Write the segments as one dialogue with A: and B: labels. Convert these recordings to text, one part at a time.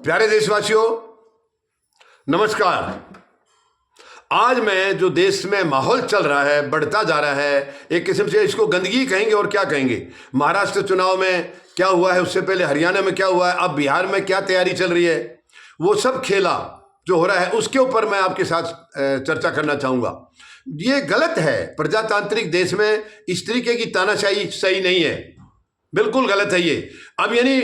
A: प्यारे देशवासियों, नमस्कार। आज मैं जो देश में माहौल चल रहा है, बढ़ता जा रहा है, एक किस्म से इसको गंदगी कहेंगे और क्या कहेंगे। महाराष्ट्र चुनाव में क्या हुआ है, उससे पहले हरियाणा में क्या हुआ है, अब बिहार में क्या तैयारी चल रही है, वो सब खेला जो हो रहा है उसके ऊपर मैं आपके साथ चर्चा करना चाहूँगा। ये गलत है। प्रजातांत्रिक देश में इस तरीके की तानाशाही सही नहीं है, बिल्कुल गलत है ये। अब यानी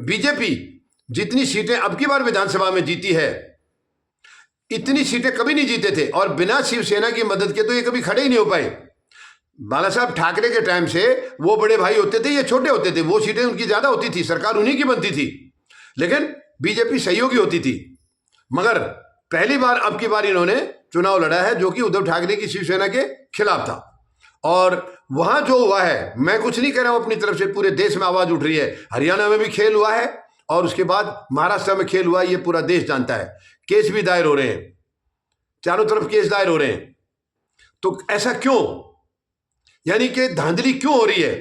A: बीजेपी जितनी सीटें अब की बार विधानसभा में जीती है, इतनी सीटें कभी नहीं जीते थे, और बिना शिवसेना की मदद के तो ये कभी खड़े ही नहीं हो पाए। बाला साहब ठाकरे के टाइम से वो बड़े भाई होते थे, ये छोटे होते थे, वो सीटें उनकी ज्यादा होती थी, सरकार उन्हीं की बनती थी, लेकिन बीजेपी सहयोगी होती थी। मगर पहली बार अब की बार इन्होंने चुनाव लड़ा है जो कि उद्धव ठाकरे की शिवसेना के खिलाफ था, और वहां जो हुआ है, मैं कुछ नहीं कह रहा हूं अपनी तरफ से, पूरे देश में आवाज उठ रही है। हरियाणा में भी खेल हुआ है और उसके बाद महाराष्ट्र में खेल हुआ है, ये पूरा देश जानता है। केस भी दायर हो रहे हैं, चारों तरफ केस दायर हो रहे हैं। तो ऐसा क्यों, यानी कि धांधली क्यों हो रही है?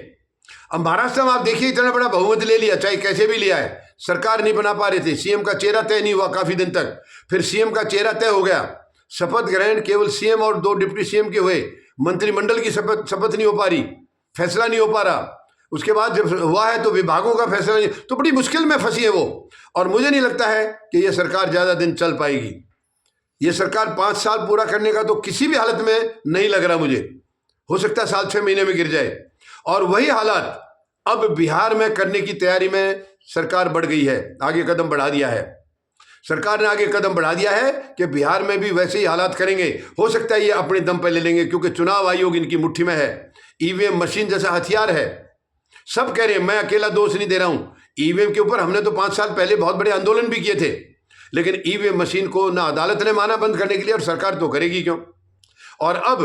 A: अब महाराष्ट्र में आप देखिए, इतना बड़ा बहुमत ले लिया, चाहे कैसे भी लिया है, सरकार नहीं बना पा रहे थे, सीएम का चेहरा तय नहीं हुआ काफी दिन तक, फिर सीएम का चेहरा तय हो गया, शपथ ग्रहण केवल सीएम और 2 डिप्टी सीएम के हुए, मंत्रिमंडल की शपथ नहीं हो पा रही, फैसला नहीं हो पा रहा। उसके बाद जब हुआ है तो विभागों का फैसला नहीं, तो बड़ी मुश्किल में फंसी है वो। और मुझे नहीं लगता है कि ये सरकार ज्यादा दिन चल पाएगी। ये सरकार 5 साल पूरा करने का तो किसी भी हालत में नहीं लग रहा मुझे। हो सकता है साल 6 महीने में गिर जाए। और वही हालात अब बिहार में करने की तैयारी में सरकार बढ़ गई है, आगे कदम बढ़ा दिया है। सरकार ने आगे कदम बढ़ा दिया है कि बिहार में भी वैसे ही हालात करेंगे। हो सकता है ये अपने दम पर ले लेंगे, क्योंकि चुनाव आयोग इनकी मुट्ठी में है। ईवीएम मशीन जैसा हथियार है। सब कह रहे हैं, मैं अकेला दोष नहीं दे रहा हूं। ईवीएम के ऊपर हमने तो 5 साल पहले बहुत बड़े आंदोलन भी किए थे, लेकिन ईवीएम मशीन को ना अदालत ने माना बंद करने के लिए, और सरकार तो करेगी क्यों। और अब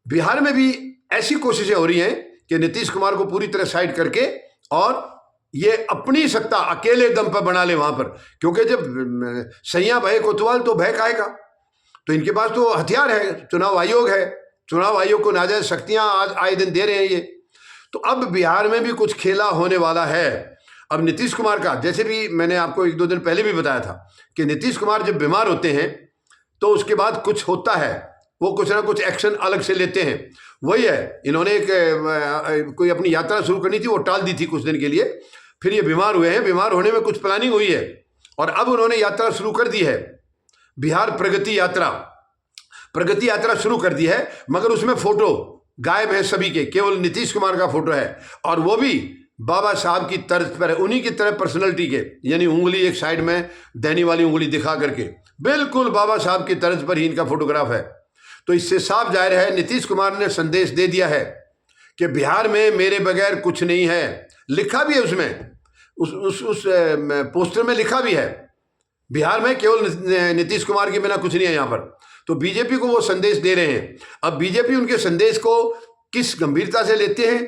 A: बिहार में भी ऐसी कोशिशें हो रही हैं कि नीतीश कुमार को पूरी तरह साइड करके और ये अपनी सत्ता अकेले दम पर बना ले वहां पर, क्योंकि जब सैया भय कोतवाल तो भय खाएगा। तो इनके पास तो हथियार है, चुनाव आयोग है, चुनाव आयोग को नाजायज शक्तियां आज आए दिन दे रहे हैं ये। तो अब बिहार में भी कुछ खेला होने वाला है। अब नीतीश कुमार का, जैसे भी मैंने आपको 1-2 दिन पहले भी बताया था कि नीतीश कुमार जब बीमार होते हैं तो उसके बाद कुछ होता है, वो कुछ ना कुछ एक्शन अलग से लेते हैं। वही है, इन्होंने कोई अपनी यात्रा शुरू करनी थी, वो टाल दी थी कुछ दिन के लिए, फिर ये बीमार हुए हैं, बीमार होने में कुछ प्लानिंग हुई है, और अब उन्होंने यात्रा शुरू कर दी है, बिहार प्रगति यात्रा शुरू कर दी है। मगर उसमें फोटो गायब है सभी के, केवल नीतीश कुमार का फोटो है, और वो भी बाबा साहब की तर्ज पर है, उन्हीं की तरह पर्सनैलिटी के, यानी उंगली एक साइड में देने वाली उंगली दिखा करके, बिल्कुल बाबा साहब की तर्ज पर ही इनका फोटोग्राफ है। तो इससे साफ जाहिर है, नीतीश कुमार ने संदेश दे दिया है कि बिहार में मेरे बगैर कुछ नहीं है। लिखा भी है उसमें, उस पोस्टर में लिखा भी है, बिहार में केवल नीतीश कुमार के बिना कुछ नहीं है यहाँ पर। तो बीजेपी को वो संदेश दे रहे हैं। अब बीजेपी उनके संदेश को किस गंभीरता से लेते हैं,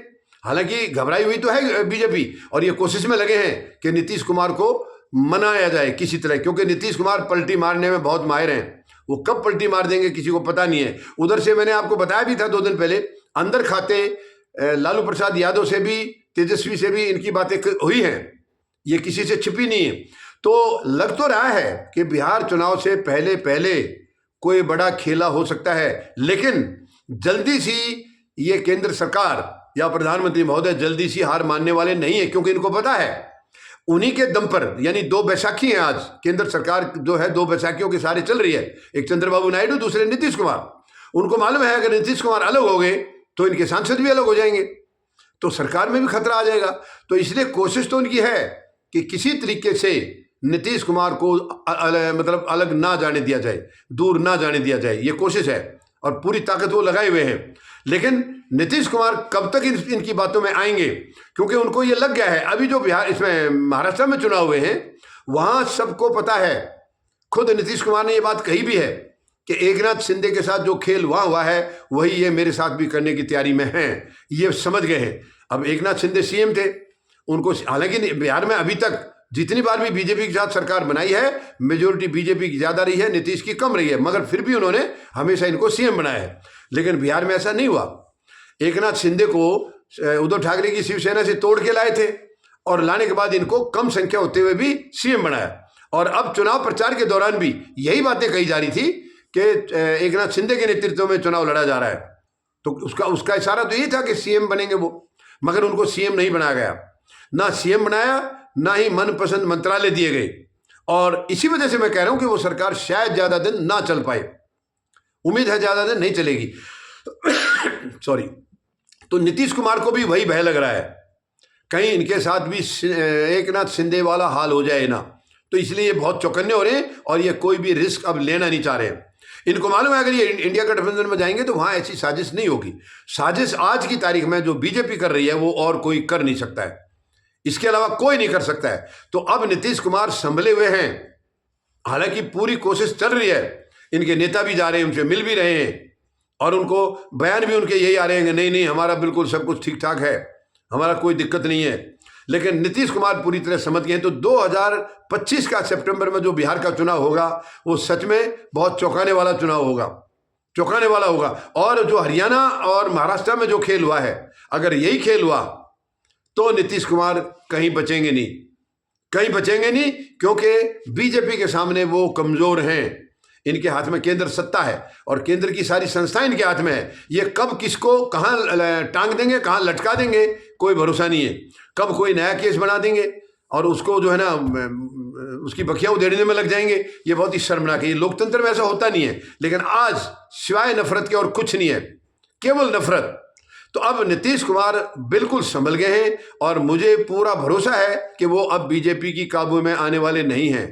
A: हालांकि घबराई हुई तो है बीजेपी, और ये कोशिश में लगे हैं कि नीतीश कुमार को मनाया जाए किसी तरह, क्योंकि नीतीश कुमार पलटी मारने में बहुत माहिर हैं। वो कब पलटी मार देंगे किसी को पता नहीं है। उधर से मैंने आपको बताया भी था 2 दिन पहले, अंदर खाते लालू प्रसाद यादव से भी, तेजस्वी से भी इनकी बातें हुई हैं, ये किसी से छिपी नहीं है। तो लग तो रहा है कि बिहार चुनाव से पहले पहले कोई बड़ा खेला हो सकता है, लेकिन जल्दी सी ये केंद्र सरकार या प्रधानमंत्री महोदय जल्दी सी हार मानने वाले नहीं है, क्योंकि इनको पता है उन्हीं के दम पर, यानी 2 बैसाखी हैं आज, केंद्र सरकार जो है 2 बैसाखियों के सारे चल रही है, एक चंद्रबाबू नायडू, दूसरे नीतीश कुमार। उनको मालूम है अगर नीतीश कुमार अलग हो गए तो इनके सांसद भी अलग हो जाएंगे, तो सरकार में भी खतरा आ जाएगा। तो इसलिए कोशिश तो उनकी है कि किसी तरीके से नीतीश कुमार को मतलब अलग ना जाने दिया जाए, दूर ना जाने दिया जाए, ये कोशिश है, और पूरी ताकत वो लगाए हुए हैं। लेकिन नीतीश कुमार कब तक इनकी बातों में आएंगे, क्योंकि उनको ये लग गया है, अभी जो बिहार इसमें महाराष्ट्र में चुनाव हुए हैं वहां सबको पता है, खुद नीतीश कुमार ने ये बात कही भी है कि एकनाथ शिंदे के साथ जो खेल वहां हुआ है वही ये मेरे साथ भी करने की तैयारी में है, ये समझ गए हैं। अब एकनाथ शिंदे सीएम थे, उनको हालांकि बिहार में अभी तक जितनी बार भी बीजेपी के साथ सरकार बनाई है, मेजोरिटी बीजेपी की ज्यादा रही है, नीतीश की कम रही है, मगर फिर भी उन्होंने हमेशा इनको सीएम बनाया है। लेकिन बिहार में ऐसा नहीं हुआ। एकनाथ शिंदे को उद्धव ठाकरे की शिवसेना से तोड़ के लाए थे, और लाने के बाद इनको कम संख्या होते हुए भी सीएम बनाया। और अब चुनाव प्रचार के दौरान भी यही बातें कही जा रही थी कि एक नाथ शिंदे के नेतृत्व में चुनाव लड़ा जा रहा है। तो उसका इशारा तो ये था कि सीएम बनेंगे वो, मगर उनको सीएम नहीं बनाया गया, ना सीएम बनाया, ना ही मनपसंद मंत्रालय दिए गए। और इसी वजह से मैं कह रहा हूं कि वो सरकार शायद ज्यादा दिन ना चल पाए, उम्मीद है ज्यादा दिन नहीं चलेगी। सॉरी। तो नीतीश कुमार को भी वही भय लग रहा है, कहीं इनके साथ भी एक नाथ शिंदे वाला हाल हो जाए ना, तो इसलिए ये बहुत चौकन्ने हो रहे हैं और ये कोई भी रिस्क अब लेना नहीं चाह रहे हैं। इनको मालूम है अगर ये इंडिया गठबंधन में जाएंगे तो वहां ऐसी साजिश नहीं होगी। साजिश आज की तारीख में जो बीजेपी कर रही है वो और कोई कर नहीं सकता है, इसके अलावा कोई नहीं कर सकता है। तो अब नीतीश कुमार संभले हुए हैं, हालांकि पूरी कोशिश चल रही है, इनके नेता भी जा रहे हैं, उनसे मिल भी रहे हैं और उनको बयान भी उनके यही आ रहे हैं कि नहीं नहीं हमारा बिल्कुल सब कुछ ठीक ठाक है, हमारा कोई दिक्कत नहीं है। लेकिन नीतीश कुमार पूरी तरह समझ गए हैं। तो 2025 का सितंबर में जो बिहार का चुनाव होगा वो सच में बहुत चौंकाने वाला चुनाव होगा, चौंकाने वाला होगा। और जो हरियाणा और महाराष्ट्र में जो खेल हुआ है, अगर यही खेल हुआ तो नीतीश कुमार कहीं बचेंगे नहीं, कहीं बचेंगे नहीं, क्योंकि बीजेपी के सामने वो कमजोर हैं। इनके हाथ में केंद्र सत्ता है और केंद्र की सारी संस्थाएं इनके हाथ में है। ये कब किसको कहां टांग देंगे, कहां लटका देंगे, कोई भरोसा नहीं है। कब कोई नया केस बना देंगे और उसको जो है ना उसकी बखियां उधेड़ने में लग जाएंगे, ये बहुत ही शर्मनाक है। ये लोकतंत्र में ऐसा होता नहीं है, लेकिन आज सिवाय नफरत के और कुछ नहीं है, केवल नफरत। तो अब नीतीश कुमार बिल्कुल संभल गए हैं और मुझे पूरा भरोसा है कि वो अब बीजेपी की काबू में आने वाले नहीं हैं।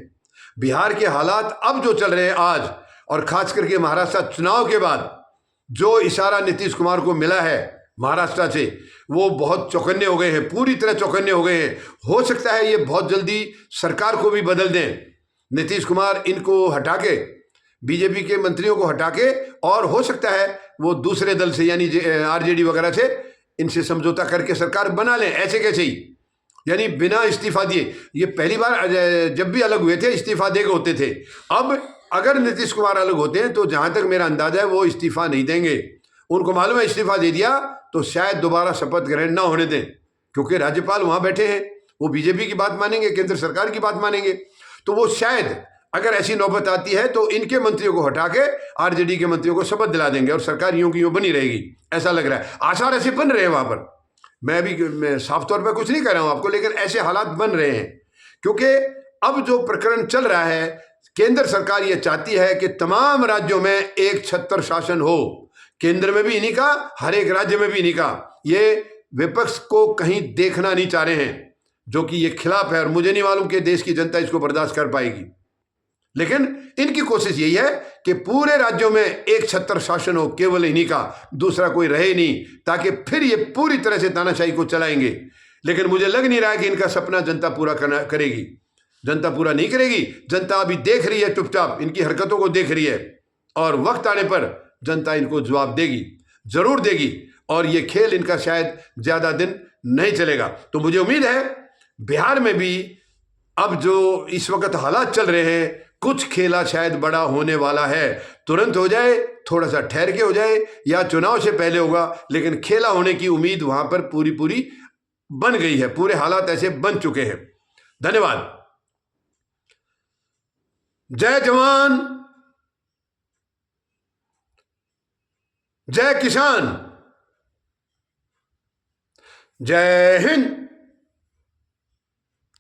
A: बिहार के हालात अब जो चल रहे हैं आज, और खास करके महाराष्ट्र चुनाव के बाद जो इशारा नीतीश कुमार को मिला है महाराष्ट्र से, वो बहुत चौकन्ने हो गए हैं, पूरी तरह चौकन्ने हो गए हैं। हो सकता है ये बहुत जल्दी सरकार को भी बदल दें, नीतीश कुमार इनको हटा के, बीजेपी के मंत्रियों को हटा के, और हो सकता है वो दूसरे दल से यानी आरजेडी वगैरह से इनसे समझौता करके सरकार बना लें, ऐसे कैसे ही, यानी बिना इस्तीफा दिए। ये पहली बार जब भी अलग हुए थे इस्तीफा देके होते थे। अब अगर नीतीश कुमार अलग होते हैं तो जहां तक मेरा अंदाजा है वो इस्तीफा नहीं देंगे। उनको मालूम है इस्तीफा दे दिया तो शायद दोबारा शपथ ग्रहण ना होने दें, क्योंकि राज्यपाल वहां बैठे हैं, वो बीजेपी की बात मानेंगे, केंद्र सरकार की बात मानेंगे। तो वो शायद अगर ऐसी नौबत आती है तो इनके मंत्रियों को हटा के आरजेडी के मंत्रियों को शपथ दिला देंगे और सरकार यूं की यूं बनी रहेगी, ऐसा लग रहा है। आसार ऐसे बन रहे हैं वहां पर। मैं साफ तौर पर कुछ नहीं कह रहा हूं आपको, लेकिन ऐसे हालात बन रहे हैं, क्योंकि अब जो प्रकरण चल रहा है, केंद्र सरकार ये चाहती है कि तमाम राज्यों में एक छत्तर शासन हो, केंद्र में भी इन्हीं का, हर एक राज्य में भी इन्हीं का। ये विपक्ष को कहीं देखना नहीं चाह रहे हैं, जो कि ये खिलाफ है, और मुझे नहीं मालूम कि देश की जनता इसको बर्दाश्त कर पाएगी। लेकिन इनकी कोशिश यही है कि पूरे राज्यों में एक छत्तर शासन हो, केवल इन्हीं का, दूसरा कोई रहे नहीं, ताकि फिर ये पूरी तरह से तानाशाही को चलाएंगे। लेकिन मुझे लग नहीं रहा है कि इनका सपना जनता पूरा करेगी। जनता पूरा नहीं करेगी। जनता अभी देख रही है, चुपचाप इनकी हरकतों को देख रही है, और वक्त आने पर जनता इनको जवाब देगी, जरूर देगी, और ये खेल इनका शायद ज्यादा दिन नहीं चलेगा। तो मुझे उम्मीद है बिहार में भी अब जो इस वक्त हालात चल रहे हैं, कुछ खेला शायद बड़ा होने वाला है। तुरंत हो जाए, थोड़ा सा ठहर के हो जाए, या चुनाव से पहले होगा, लेकिन खेला होने की उम्मीद वहां पर पूरी पूरी बन गई है। पूरे हालात ऐसे बन चुके हैं। धन्यवाद। जय जवान, जय किसान, जय हिंद।